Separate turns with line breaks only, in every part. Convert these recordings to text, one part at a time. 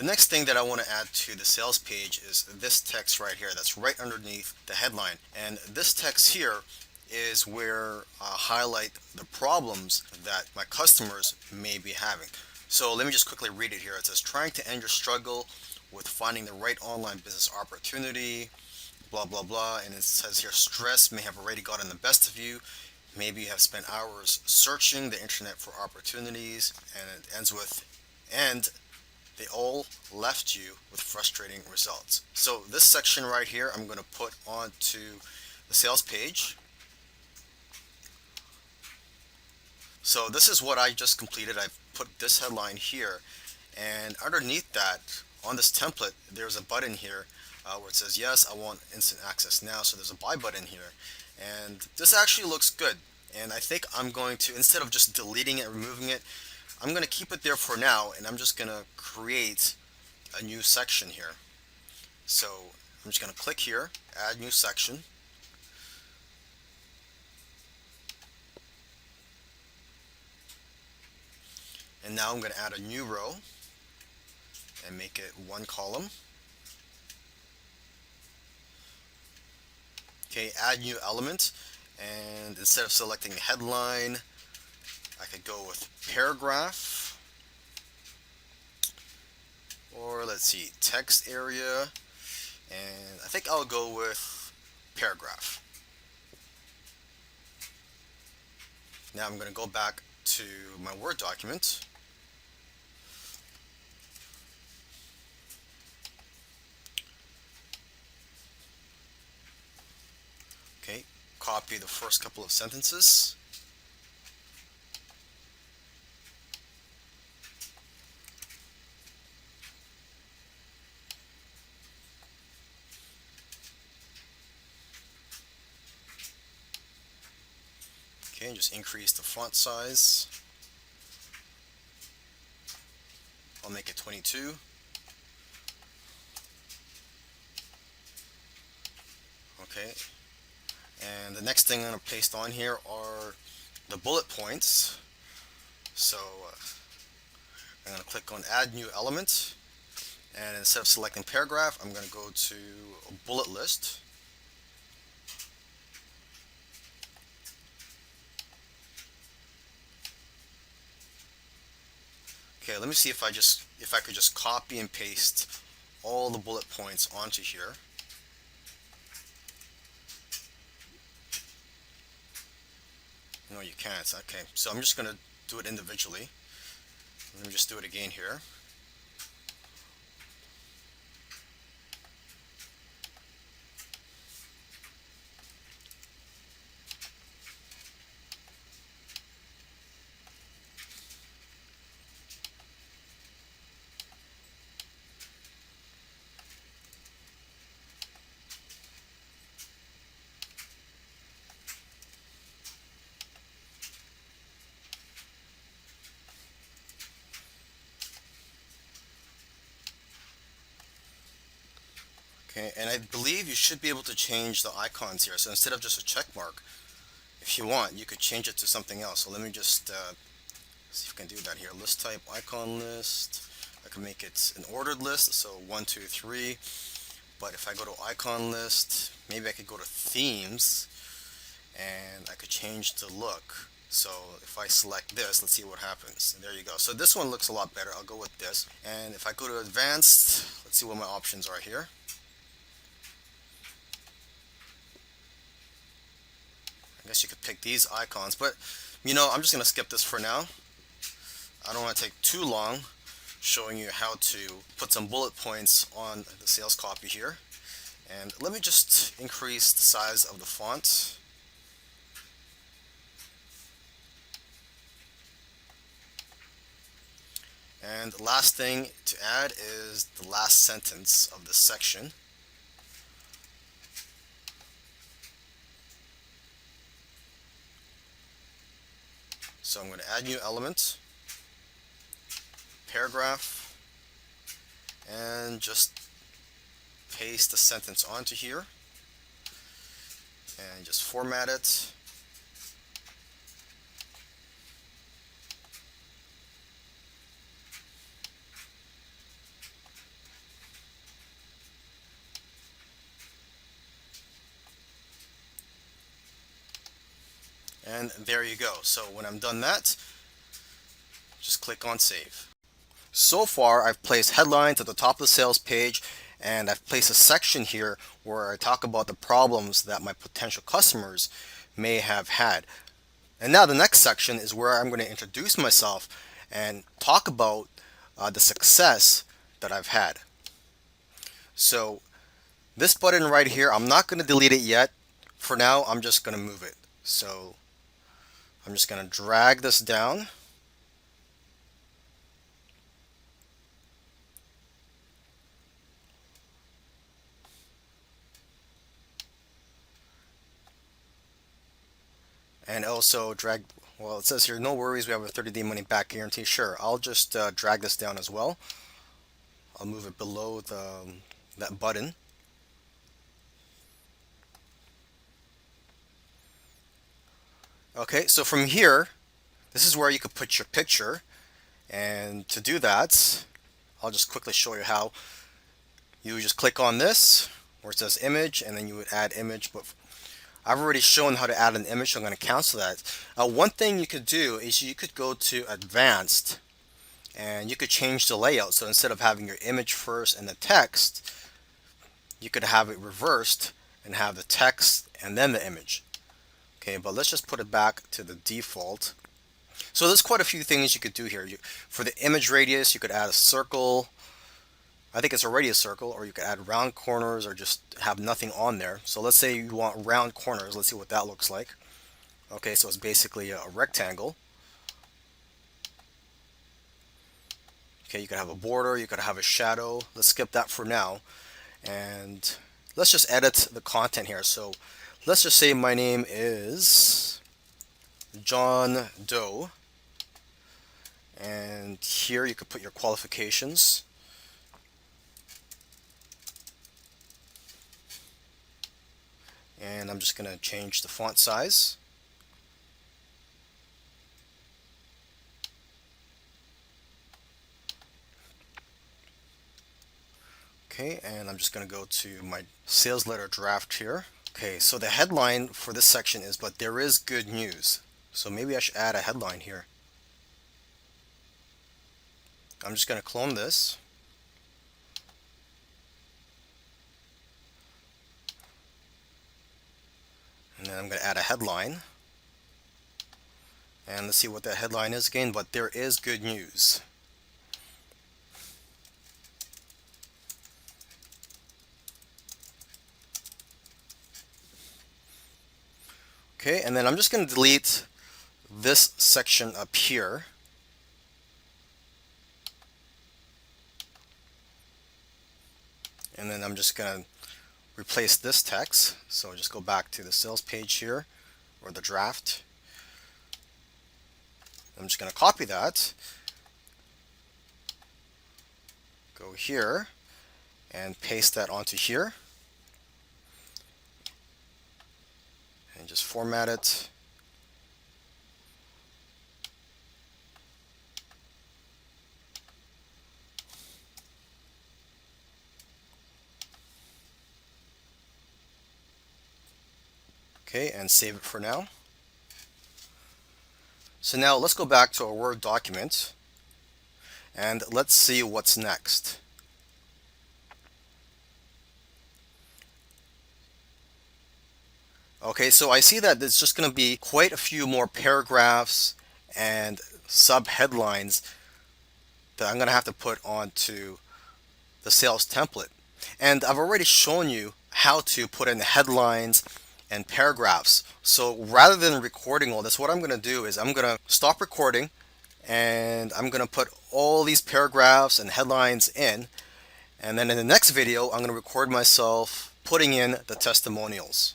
The next thing that I want to add to the sales page is this text right here that's right underneath the headline. And this text here is where I highlight the problems that my customers may be having. So let me just quickly read it here. It says, trying to end your struggle with finding the right online business opportunity, blah, blah, blah. And it says here, stress may have already gotten the best of you. Maybe you have spent hours searching the internet for opportunities. And it ends with, and they all left you with frustrating results. So this section right here, I'm going to put onto the sales page. So this is what I just completed. I've put this headline here, and underneath that, on this template, there's a button here where it says, yes, I want instant access now. So there's a buy button here, and this actually looks good. And I think I'm going to, instead of just deleting it, removing it, I'm going to keep it there for now, and I'm just going to create a new section here. So I'm just going to click here, add new section. And now I'm going to add a new row and make it one column. Okay, add new element, and instead of selecting headline, I could go with paragraph, or let's see, text area, and I think I'll go with paragraph. Now I'm going to go back to my Word document. Okay, copy the first couple of sentences. Okay, and just increase the font size. I'll make it 22. Okay, and the next thing I'm going to paste on here are the bullet points. So I'm going to click on add new element, and instead of selecting paragraph, I'm going to go to a bullet list. Okay, let me see if I could just copy and paste all the bullet points onto here. No, you can't. Okay, so I'm just going to do it individually. Let me just do it again here. Okay, and I believe you should be able to change the icons here. So instead of just a check mark, if you want, you could change it to something else. So let me just see if I can do that here. List type, icon list. I can make it an ordered list, so 1, 2, 3. But if I go to icon list, maybe I could go to themes, and I could change the look. So if I select this, let's see what happens. And there you go. So this one looks a lot better. I'll go with this. And if I go to advanced, let's see what my options are here. I guess you could pick these icons, but I'm just going to skip this for now. I don't want to take too long showing you how to put some bullet points on the sales copy here. And let me just increase the size of the font. And the last thing to add is the last sentence of this section. So I'm going to add new element, paragraph, and just paste the sentence onto here and just format it. And there you go. So when I'm done that, just click on save. So far, I've placed headlines at the top of the sales page, and I've placed a section here where I talk about the problems that my potential customers may have had. And now the next section is where I'm going to introduce myself and talk about the success that I've had. So this button right here, I'm not going to delete it yet. For now, I'm just going to move it. So I'm just going to drag this down. And also drag, well, it says here, no worries, we have a 30-day money back guarantee. Sure, I'll just drag this down as well. I'll move it below that button. Okay, so from here, this is where you could put your picture. And to do that, I'll just quickly show you how. You would just click on this where it says image, and then you would add image. But I've already shown how to add an image, so I'm going to cancel that. One thing you could do is you could go to advanced and you could change the layout. So instead of having your image first and the text, you could have it reversed and have the text and then the image. Okay, but let's just put it back to the default. So there's quite a few things you could do here. For the image radius, you could add a circle. I think it's already a circle, or you could add round corners or just have nothing on there. So let's say you want round corners. Let's see what that looks like. Okay, so it's basically a rectangle. Okay, you could have a border, you could have a shadow. Let's skip that for now. And let's just edit the content here. So let's just say my name is John Doe. And here you could put your qualifications. And I'm just going to change the font size. Okay, and I'm just going to go to my sales letter draft here. Okay, so the headline for this section is, but there is good news. So maybe I should add a headline here. I'm just going to clone this. And then I'm going to add a headline. And let's see what that headline is again, but there is good news. Okay, and then I'm just going to delete this section up here. And then I'm just going to replace this text. So just go back to the sales page here, or the draft. I'm just going to copy that, go here, and paste that onto here. And just format it. Okay, and save it for now. So now let's go back to our Word document and let's see what's next. Okay, so I see that there's just going to be quite a few more paragraphs and sub-headlines that I'm going to have to put onto the sales template. And I've already shown you how to put in headlines and paragraphs. So rather than recording all this, what I'm going to do is I'm going to stop recording and I'm going to put all these paragraphs and headlines in. And then in the next video, I'm going to record myself putting in the testimonials.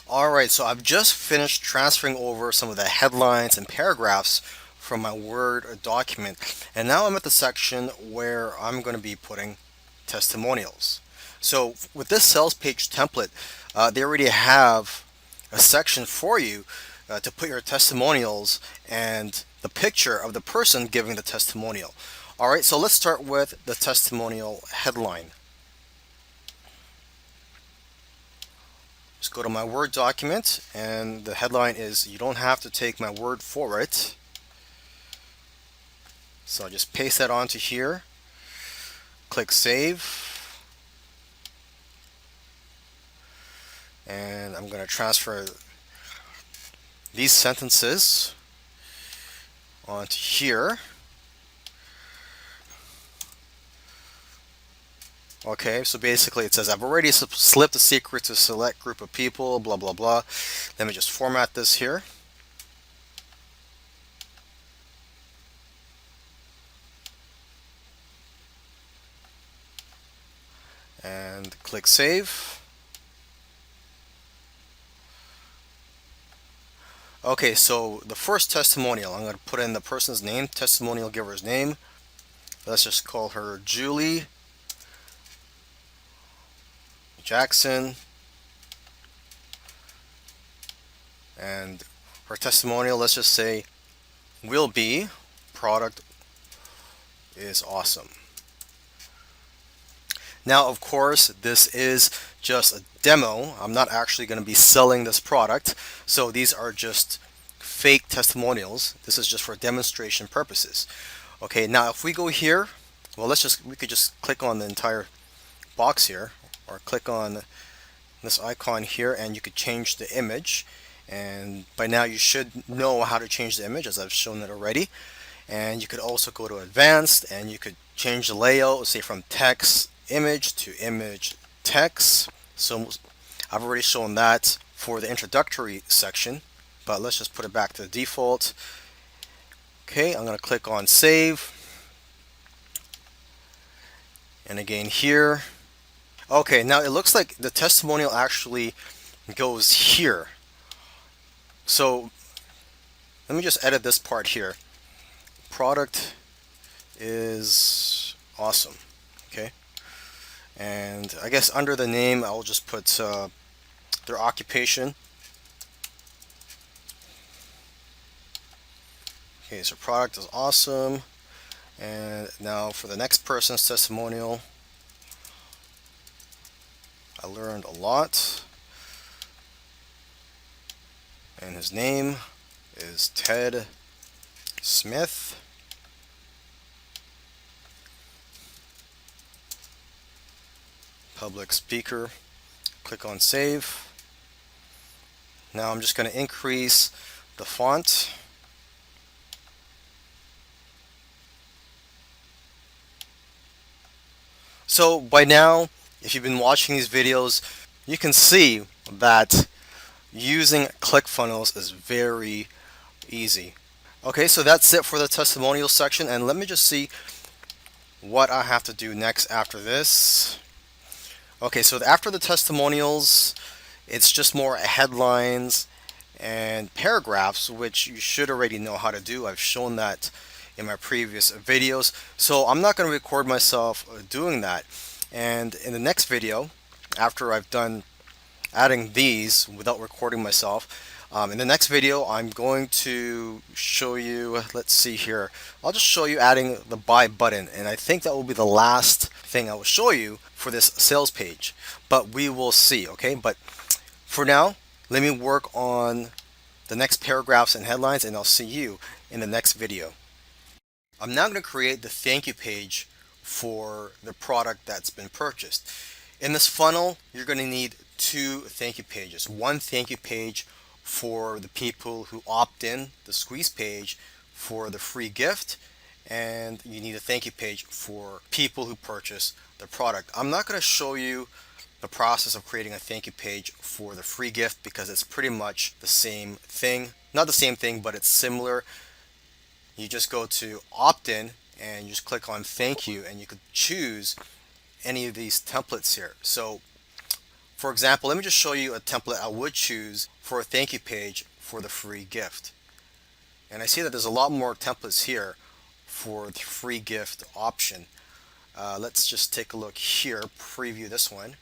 Alright, so I've just finished transferring over some of the headlines and paragraphs from my Word document, and now I'm at the section where I'm going to be putting testimonials. So with this sales page template, they already have a section for you to put your testimonials and the picture of the person giving the testimonial. Alright, so let's start with the testimonial headline. Just go to my Word document, and the headline is "You don't have to take my word for it." So I'll just paste that onto here, click Save, and I'm going to transfer these sentences onto here. Okay, so basically it says I've already slipped a secret to a select group of people, blah blah blah. Let me just format this here. And click Save. Okay, so the first testimonial, I'm going to put in the person's name, testimonial giver's name. Let's just call her Julie Jackson. And her testimonial, let's just say, will be product is awesome. Now, of course, this is just a demo. I'm not actually going to be selling this product. So these are just fake testimonials. This is just for demonstration purposes. Okay, now if we go here, well, we could just click on the entire box here, or click on this icon here, and you could change the image. And by now you should know how to change the image, as I've shown it already. And you could also go to advanced, and you could change the layout, say from text image to image text. So I've already shown that for the introductory section, but let's just put it back to the default. Okay, I'm going to click on save, and again here. Okay, now it looks like the testimonial actually goes here. So let me just edit this part here. Product is awesome. Okay, and I guess under the name I'll just put their occupation. Okay, so product is awesome. And now for the next person's testimonial, I learned a lot, and his name is Ted Smith. Public speaker. Click on save. Now I'm just going to increase the font. So by now, if you've been watching these videos, you can see that using ClickFunnels is very easy. Okay, so that's it for the testimonial section, and let me just see what I have to do next after this. Okay, so after the testimonials, it's just more headlines and paragraphs, which you should already know how to do. I've shown that in my previous videos, so I'm not going to record myself doing that. And in the next video, after I've done adding these without recording myself, in the next video I'm going to show you, let's see here, I'll just show you adding the buy button, and I think that will be the last thing I will show you for this sales page, but we will see. Okay, but for now, let me work on the next paragraphs and headlines, and I'll see you in the next video. I'm now going to create the thank you page for the product that's been purchased. In this funnel, you're going to need two thank you pages. One thank you page for the people who opt in, the squeeze page for the free gift, and you need a thank you page for people who purchase the product. I'm not going to show you the process of creating a thank you page for the free gift because it's pretty much the same thing. Not the same thing, but it's similar. You just go to opt-in and you just click on thank you, and you could choose any of these templates here. So for example, let me just show you a template I would choose for a thank you page for the free gift. And I see that there's a lot more templates here for the free gift option. Let's just take a look here, preview this one.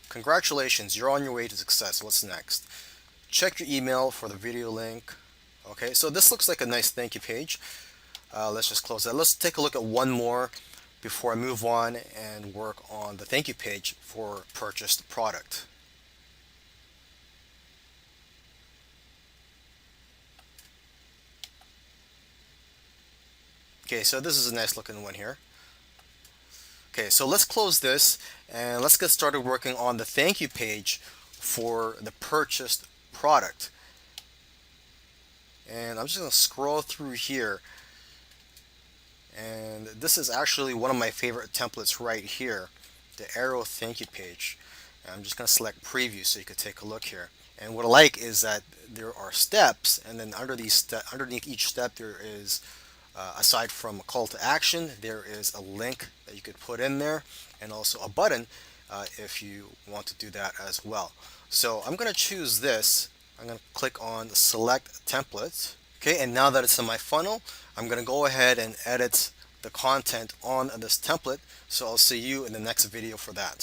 Congratulations, you're on your way to success. What's next? Check your email for the video link. Okay, so this looks like a nice thank you page. Let's just close that. Let's take a look at one more before I move on and work on the thank you page for purchased product. Okay, so this is a nice looking one here. Okay, so let's close this and let's get started working on the thank you page for the purchased product. And I'm just going to scroll through here, and this is actually one of my favorite templates right here, the arrow thank you page. And I'm just going to select preview so you can take a look here. And what I like is that there are steps, and then underneath each step there is aside from a call to action, there is a link that you could put in there, and also a button if you want to do that as well. So I'm going to choose this. I'm going to click on select template. Okay, and now that it's in my funnel, I'm going to go ahead and edit the content on this template. So I'll see you in the next video for that.